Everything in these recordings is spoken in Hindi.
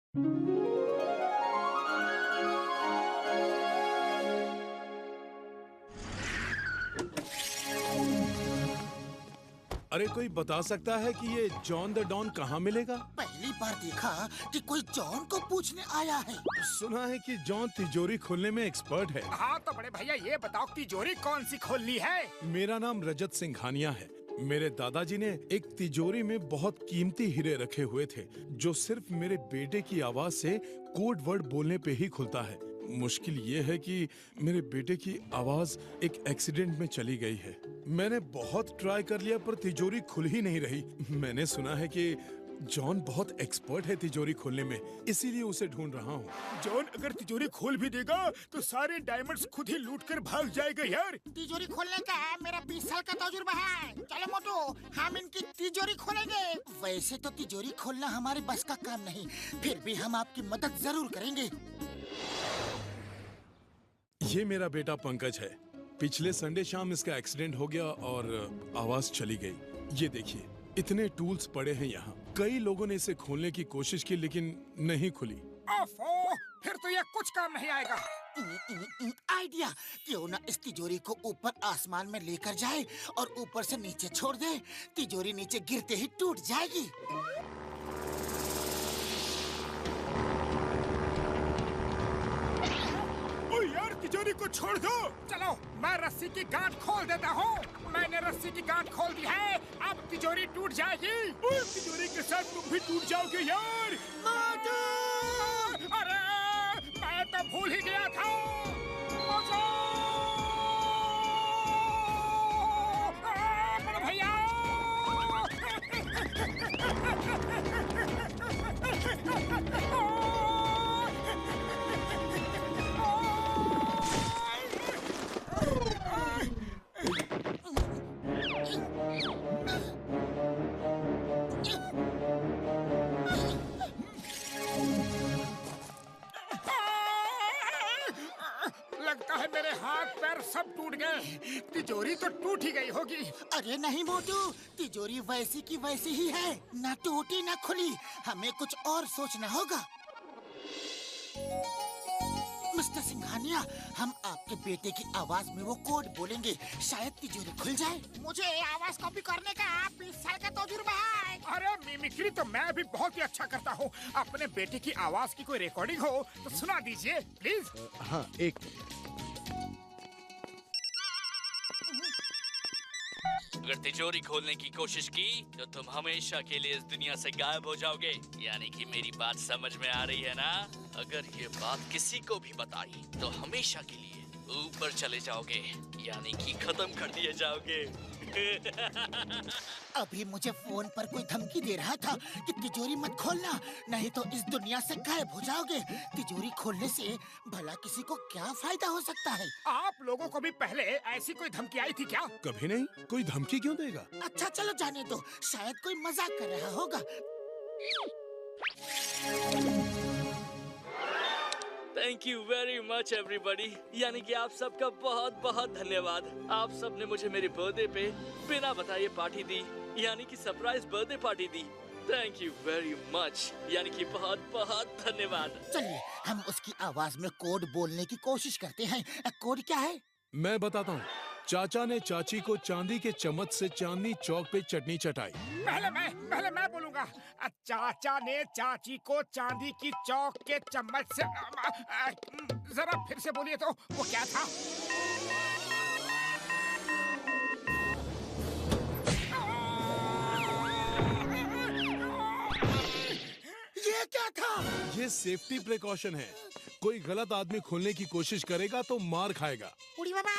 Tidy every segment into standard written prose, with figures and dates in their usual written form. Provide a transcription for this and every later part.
अरे कोई बता सकता है कि ये जॉन द डॉन कहाँ मिलेगा? पहली बार देखा कि कोई जॉन को पूछने आया है। सुना है कि जॉन तिजोरी खोलने में एक्सपर्ट है। हाँ तो बड़े भैया ये बताओ तिजोरी कौन सी खोलनी है? मेरा नाम रजत सिंघानिया है। मेरे दादाजी ने एक तिजोरी में बहुत कीमती हीरे रखे हुए थे जो सिर्फ मेरे बेटे की आवाज से कोड वर्ड बोलने पे ही खुलता है। मुश्किल ये है कि मेरे बेटे की आवाज एक एक्सीडेंट में चली गई है। मैंने बहुत ट्राई कर लिया पर तिजोरी खुल ही नहीं रही। मैंने सुना है कि जॉन बहुत एक्सपर्ट है तिजोरी खोलने में, इसीलिए उसे ढूंढ रहा हूँ। जॉन अगर तिजोरी खोल भी देगा तो सारे डायमंड्स खुद ही लूट कर भाग जाएगा यार। तिजोरी खोलने का मेरा 20 साल का तजुर्बा है। चलो मोटू, हम इनकी तिजोरी खोलेंगे। वैसे तो तिजोरी खोलना हमारे बस का काम नहीं, फिर भी हम आपकी मदद जरूर करेंगे। ये मेरा बेटा पंकज है। पिछले संडे शाम इसका एक्सीडेंट हो गया और आवाज चली गई। ये देखिए, इतने टूल्स पड़े हैं यहाँ। कई लोगों ने इसे खोलने की कोशिश की लेकिन नहीं खुली। ओफो, फिर तो ये कुछ काम नहीं आएगा। आइडिया, क्यों ना इस तिजोरी को ऊपर आसमान में लेकर जाए और ऊपर से नीचे छोड़ दे। तिजोरी नीचे गिरते ही टूट जाएगी। ओ यार, तिजोरी को छोड़ दो। चलो मैं रस्सी की गांठ खोल देता हूँ। मैंने रस्सी की गांठ खोल दी है, अब तिजोरी टूट जाएगी। तिजोरी के साथ तुम भी टूट जाओगे यार। अरे मैं तो भूल ही गया था। बड़े भैया लगता है मेरे हाथ पैर सब टूट गए। तिजोरी तो टूट ही गई होगी। अरे नहीं मोटू, तिजोरी वैसी की वैसी ही है, ना टूटी ना खुली। हमें कुछ और सोचना होगा। मिस्टर सिंघानिया, हम आपके बेटे की आवाज में वो कोड बोलेंगे, शायद तिजोरी खुल जाए। मुझे आवाज कॉपी करने का 20 साल का तजुर्बा है। अरे मिमिक्री तो मैं भी बहुत ही अच्छा करता हूँ। अपने बेटे की आवाज की कोई रिकॉर्डिंग हो तो सुना दीजिए प्लीज। हाँ, एक अगर तिजोरी खोलने की कोशिश की तो तुम हमेशा के लिए इस दुनिया से गायब हो जाओगे। यानी कि मेरी बात समझ में आ रही है ना? अगर ये बात किसी को भी बताई तो हमेशा के लिए ऊपर चले जाओगे, यानी कि खत्म कर दिए जाओगे। अभी मुझे फोन पर कोई धमकी दे रहा था कि तिजोरी मत खोलना, नहीं तो इस दुनिया से गायब हो जाओगे। तिजोरी खोलने से भला किसी को क्या फायदा हो सकता है? आप लोगों को भी पहले ऐसी कोई धमकी आई थी क्या? कभी नहीं। कोई धमकी क्यों देगा? अच्छा चलो जाने दो, शायद कोई मजाक कर रहा होगा। Thank you very much everybody. यानी कि आप सबका बहुत बहुत धन्यवाद। आप सब ने मुझे मेरे बर्थडे पे बिना बताए पार्टी दी, यानी कि surprise birthday party the. Thank you very much, यानी कि बहुत बहुत धन्यवाद। चलिए हम उसकी आवाज में कोड बोलने की कोशिश करते हैं। कोड क्या है? मैं बताता हूँ। चाचा ने चाची को चांदी के चम्मच से चांदनी चौक पे चटनी चटाई। पहले मैं बोलूंगा। चाचा ने चाची को चांदी की चौक के चम्मच से जरा फिर से बोलिए तो वो क्या था? ये क्या था? ये सेफ्टी प्रिकॉशन है। कोई गलत आदमी खोलने की कोशिश करेगा तो मार खाएगा। उड़ी बाबा,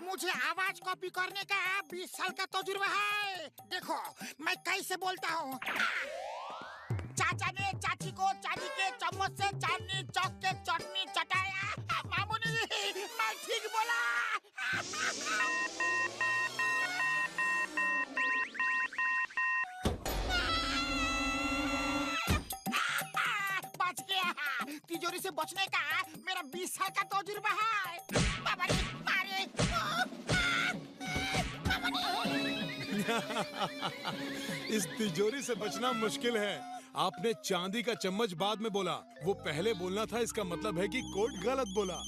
मुझे आवाज कॉपी करने का 20 साल का तजुर्बा है। देखो मैं कैसे बोलता हूँ। चाचा ने चाची को चांदी के चम्मच से चांदनी चौक के चटनी चटाया। मामूनी, मैं ठीक बोला। बच गया। तिजोरी से बचने का मेरा 20 साल का तजुर्बा है। बाबा रे, मारे। इस तिजोरी से बचना मुश्किल है। आपने चांदी का चम्मच बाद में बोला, वो पहले बोलना था। इसका मतलब है कि कोड गलत बोला।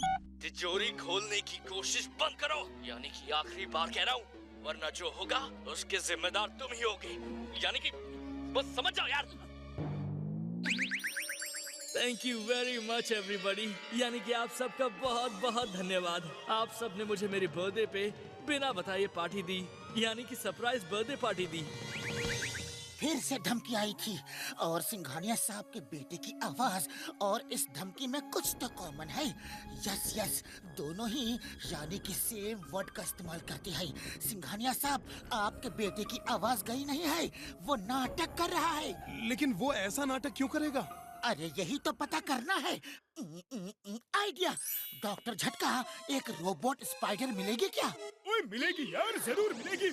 तिजोरी खोलने की कोशिश बंद करो, यानी कि आखिरी बार कह रहा हूँ, वरना जो होगा उसके जिम्मेदार तुम ही होगे। यानी कि बस समझ जाओ यार। Thank you very much everybody. यानी कि आप सबका बहुत बहुत धन्यवाद। आप सब ने मुझे मेरे बर्थडे पे बिना बताए पार्टी दी, यानी कि सरप्राइज बर्थडे पार्टी दी। फिर से धमकी आई थी और सिंघानिया साहब के बेटे की आवाज और इस धमकी में कुछ तो कॉमन है। यस यस, दोनों ही यानी कि सेम वर्ड का इस्तेमाल करते हैं। सिंघानिया साहब, आपके बेटे की आवाज गई नहीं है, वो नाटक कर रहा है। लेकिन वो ऐसा नाटक क्यों करेगा? अरे यही तो पता करना है। आइडिया, डॉक्टर झटका, एक रोबोट स्पाइडर मिलेगी क्या? ओए मिलेगी यार, जरूर मिलेगी।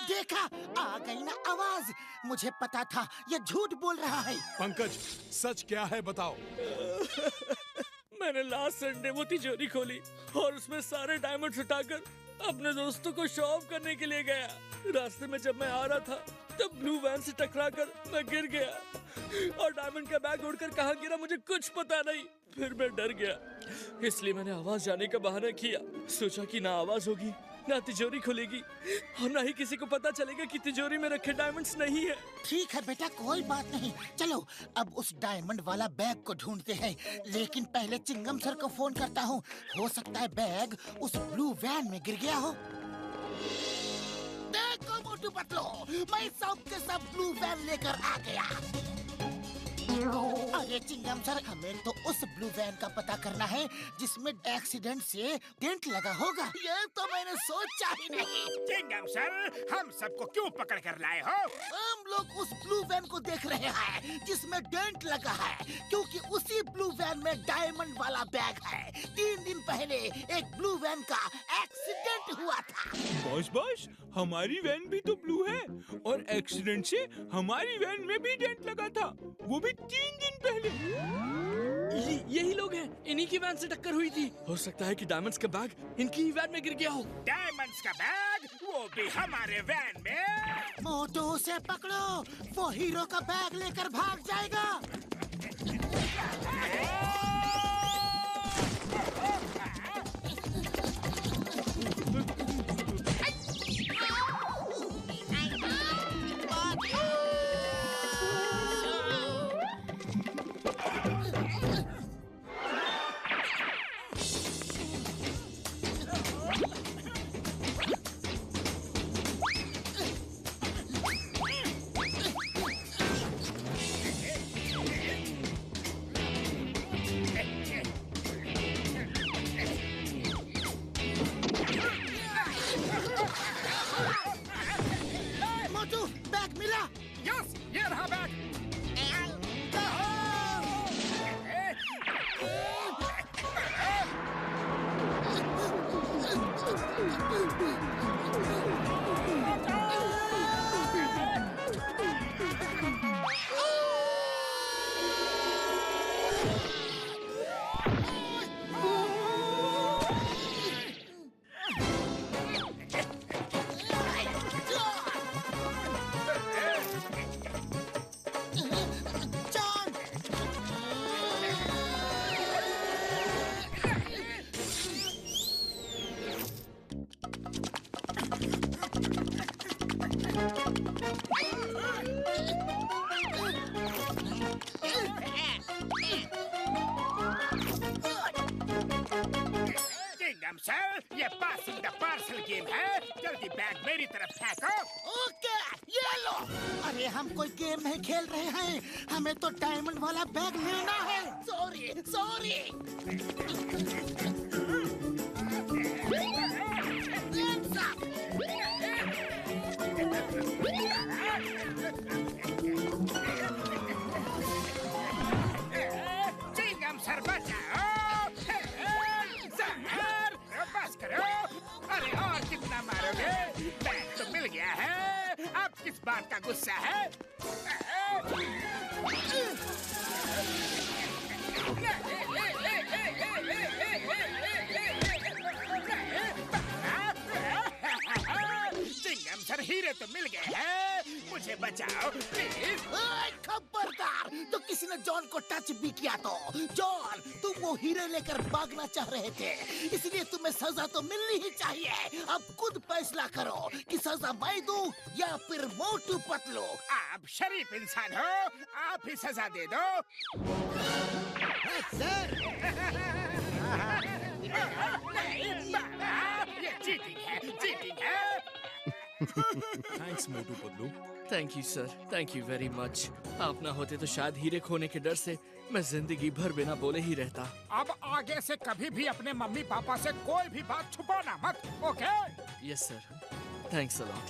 देखा, आ गई ना आवाज। मुझे पता था ये झूठ बोल रहा है। पंकज, सच क्या है बताओ। मैंने लास्ट संडे वो तिजोरी खोली और उसमें सारे डायमंड्स उठाकर अपने दोस्तों को शो ऑफ करने के लिए गया। रास्ते में जब मैं आ रहा था तब ब्लू वैन से टकराकर मैं गिर गया और डायमंड का बैग उड़कर कहाँ गिरा मुझे कुछ पता नहीं। फिर मैं डर गया, इसलिए मैंने आवाज जाने का बहाना किया। सोचा कि ना आवाज होगी ना तिजोरी खुलेगी और ना ही किसी को पता चलेगा कि तिजोरी में रखे डायमंड्स नहीं है। ठीक है बेटा, कोई बात नहीं। चलो अब उस डायमंड वाला बैग को ढूंढते हैं, लेकिन पहले चिंगम सर को फोन करता हूँ। हो सकता है बैग उस ब्लू वैन में गिर गया हो। देखो मोटू पतलो, मैं सब के सब ब्लू वैन लेकर आ गया। अरे चिंगम सर, हमें तो उस ब्लू वैन का पता करना है जिसमें एक्सीडेंट से डेंट लगा होगा। ये तो मैंने सोचा ही नहीं। चिंगम सर, हम सबको क्यों पकड़ कर लाए हो? हम लोग उस ब्लू वैन को देख रहे हैं जिसमें डेंट लगा है, क्योंकि उसी ब्लू वैन में डायमंड वाला बैग है। 3 दिन पहले एक ब्लू वैन का एक्सीडेंट हुआ था। बॉस, हमारी वैन भी तो ब्लू है और एक्सीडेंट से हमारी वैन में भी डेंट लगा था, वो भी 3 दिन पहले। यही लोग हैं, इन्हीं की वैन से टक्कर हुई थी। हो सकता है कि डायमंड्स का बैग इनकी ही वैन में गिर गया हो। डायमंड्स का बैग, वो भी हमारे वैन में। मोटू, उसे पकड़ो, वो हीरो का बैग लेकर भाग जाएगा। मोटू, बैग मिला। यस, ये रहा बैग। चिंगम सर, ये पासिंग द पार्सल गेम है। जल्दी बैग मेरी तरफ फेंको। ओके, ये लो। अरे हम कोई गेम नहीं खेल रहे हैं, हमें तो डायमंड वाला बैग लेना है। सॉरी। चिंगम सर बचाओ। जहर, बस करो। अरे और कितना मारोगे? बैग तो मिल गया है। अब किस बात का गुस्सा है? चिंगम सर हीरे तो मिल गए हैं। मुझे बचाओ प्लीज। खबरदार, तो किसी ने जॉन को टच भी किया तो। जॉन, तुम वो हीरे लेकर भागना चाह रहे थे, इसलिए तुम्हें सजा तो मिलनी ही चाहिए। अब खुद फैसला करो कि सजा मैं दूं या फिर मोटू पतलू। आप शरीफ इंसान हो, आप ही सजा दे दो। सर, नहीं बाबा, ये चीटिंग है, चीटिंग है। Thanks Motu Patlu. Thank you sir, thank you very much. आप ना होते तो शायद हीरे खोने के डर से मैं जिंदगी भर बिना बोले ही रहता। अब आगे से कभी भी अपने मम्मी पापा से कोई भी बात छुपाना मत, okay? Yes sir, thanks a lot.